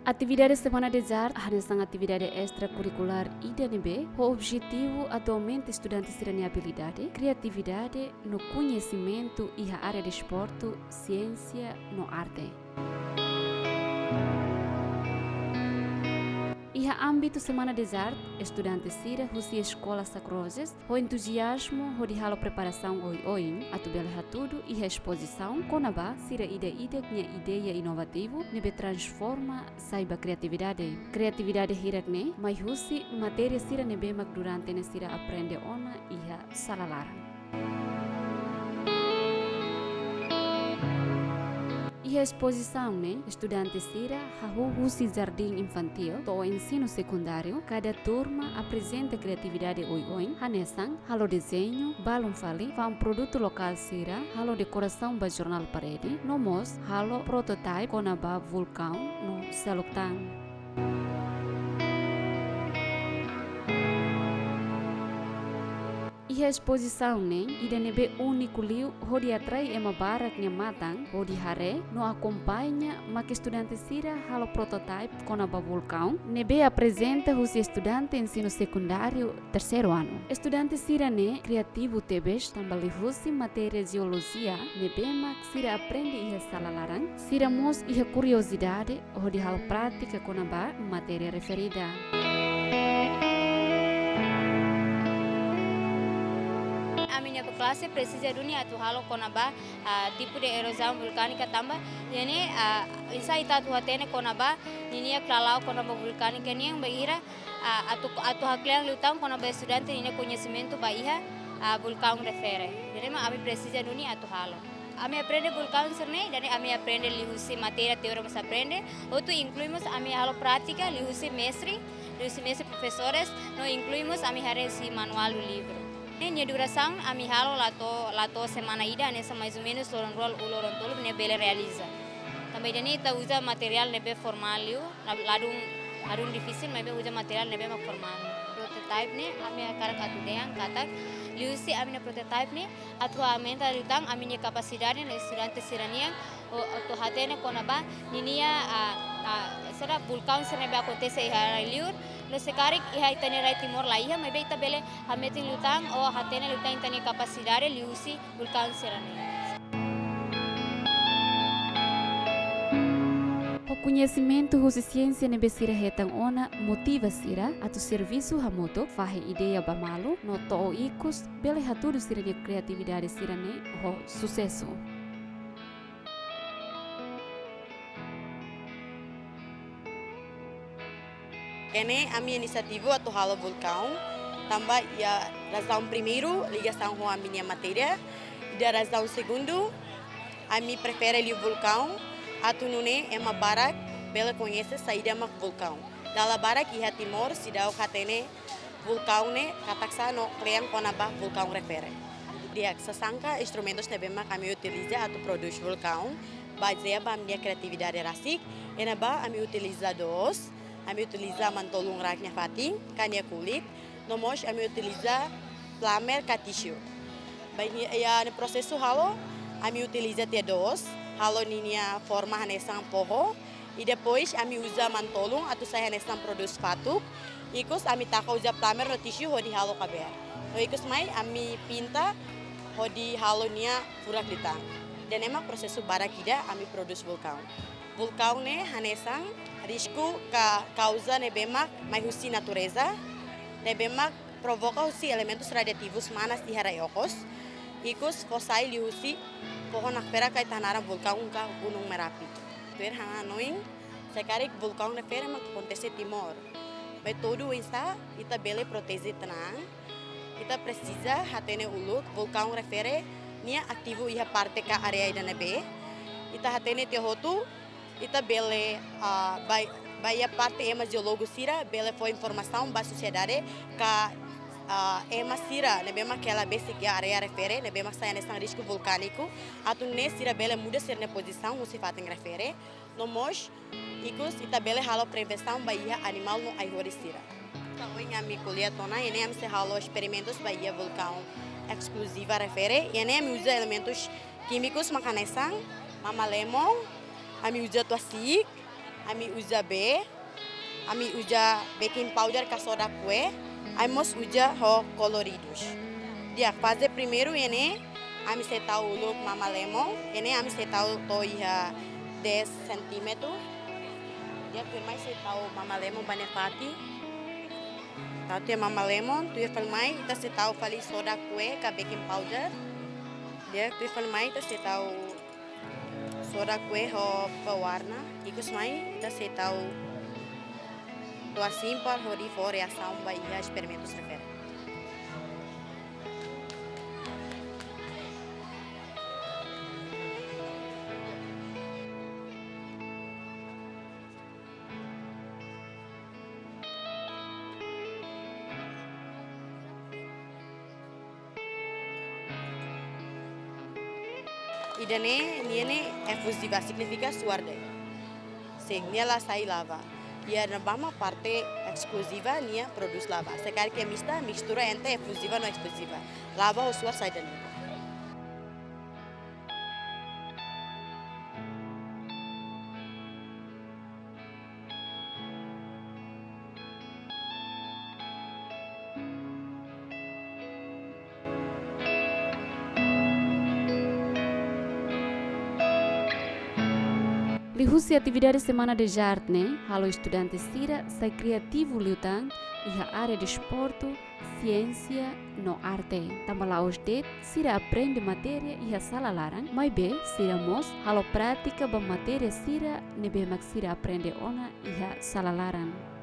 Atividade Semana de Arte é uma atividade extracurricular IDNB. O objetivo é aumentar estudantes terem habilidade, criatividade no conhecimento e a área de esporte, ciência no arte. E a âmbito Semana de Arte, estudantes sira husi escola sacrosas, o entusiasmo, o de halo preparação oi, a tubela tudo e a exposição, conaba sira ide minha ideia inovativa, nebe transforma saiba criatividade. Criatividade hirakne, mas husi matéria sira nebe mak durante ne sira aprende ona e a salalarang. E a exposição, estudantes sira husi jardim infantil, do ensino secundário, cada turma apresenta criatividade oi, hanesang, halo desenho, balão fali, um produto local sira, halo decoração ba jornal parede, nomos, halo prototype konaba vulcão no Seloktan. E a exposição, ida nebe único liu, hodi atrai ema barak nya matang, hodi hare, no acompanha, mas que estudante sira halo prototype com a vulcão, nebe apresenta os estudantes ensino secundário terceiro ano. Estudante sira criativo tebes, também husi matéria geologia, nebe mak sira aprende e sala larang, sira mos e curiosidade, hodi halo prática com a matéria referida. A minha classe precisa de atu halo konaba tipo de erosão vulcânica tamba yani insa tu hatene konaba ninia klalau konaba vulcânica ni yang baira atu hakliang lutang konaba estudante ni conhecimento baiha vulcão refere jadi ami precisa de atu halo. Ami aprende vulcão serne dan ami aprende lihusi matéria teoria mas aprende outro incluímos ami halo prática lihusi mestre professores no incluímos ami haresi manual do livro. Minha duração, a minha aula lato semana ida, nessa mais ou menos loron tolo ne bele realiza. Também dani ta usa material nebe formal, ladung difícil, mas usa material nebe mak formal. Prototype ne, a minha cara katudeang katak, liusi a minha prototype ne, atu aumenta lutang a minha capacidade na estudante sirania, o hatene konaba ninia será vulcão se nebe acontece e liur. Lo sekarang iha itani rai timor la iha mebe ita bele hametin lutang o hatene lutang itani capacidade liusi vulcão serane. O conhecimento e ciência nebe sira hetang ona motiva sira atu serviço hamoto fahe ideia bamalu no to ikus bele hatudu sira de criatividade sira ne ho sucesso. Kene a minha iniciativa atu halo vulcão, também a razão primeiro ligação com a minha matéria, e a razão segundo a mim prefere o vulcão, atu nune é uma barak bela conhece saída mak vulcão. Dala barak iha timor sidau katene vulcão ne kataksa no kleang konaba vulcão refere. Dia sesangka instrumentos nebema kami utiliza atu produz vulcão, baseia ba minha criatividade rasik, enaba kami utiliza dos. Kami utiliza mantolung raknya fating, kanya kulit, nomos kami utiliza plamer ka tissue. Baik ya no processo halo, kami utiliza T2, halo ninia forma hanesang poho, e depois kami usa mantolung atau saya hanesang produs fatuk, ikut kami taka usa plamer no tissue hodi halo kaber. No ikut mai kami pinta hodi halo nia furak litang. Dan emang prosesu barakida kami produs vulcão. Vulcão ne hanesang risco ka causa nebemak mai husi natureza, nebemak provoca husi elementos radiativos manas di harayokos, ikus fosai li husi pohon akpera kai tanara vulcão ka gunung Merapi. Tuer hanganoing sekarik vulcão nefere mak acontece Timor. Mas todo isso ita bele protege tenang, kita precisa hatene ulut vulcão refere nia ativo iha parte ka area ida nebe, ita hatene tehotu ita bele baia parte ema geólogo sira bele foi informação ba sociedade ka ema sira nebema que ela basic area refere nebema sai nessa risco vulcânico atu ne sira bele muda ser na posição o sifat refere no mos ikus ita bele halo prevenção baia animal no aihori sira então em ami kuliah tona ene am se halo experimentos baia vulcão exclusiva refere ene am usa elementos químicos makanesang mama lemon ami usa tuasik ami usa B, ami usa baking powder com soda kue, amos usa ho coloridos. Dia fase primeiro ini, ami setau look mama lemon, ini ami setau toiha 10 centímetros. Dia firmai setau mama lemon banefati. Tatu mama lemon, tu firmai ita setau fali soda kue ka baking powder. Dia tu firmai ita setau soda kue ho pewarna. Ikus mai ita setau tua simpar ho di variação vai experimentos refere. Niene efusiva significa suarde. Nela sai lava. E na bama parte exclusiva nia produz lava. Sekarang que mistura entre efusiva não exclusiva. Lava o suar sai dali. Lihusi atividade semana de jardim, halo estudante sira sai criativo liutan iha área de esporte, ciência, no arte. Tambala os det, sira aprende matéria iha sala larang, mas be sira mos halo prática ba matéria sira nebe mak sira aprende ona iha sala larang.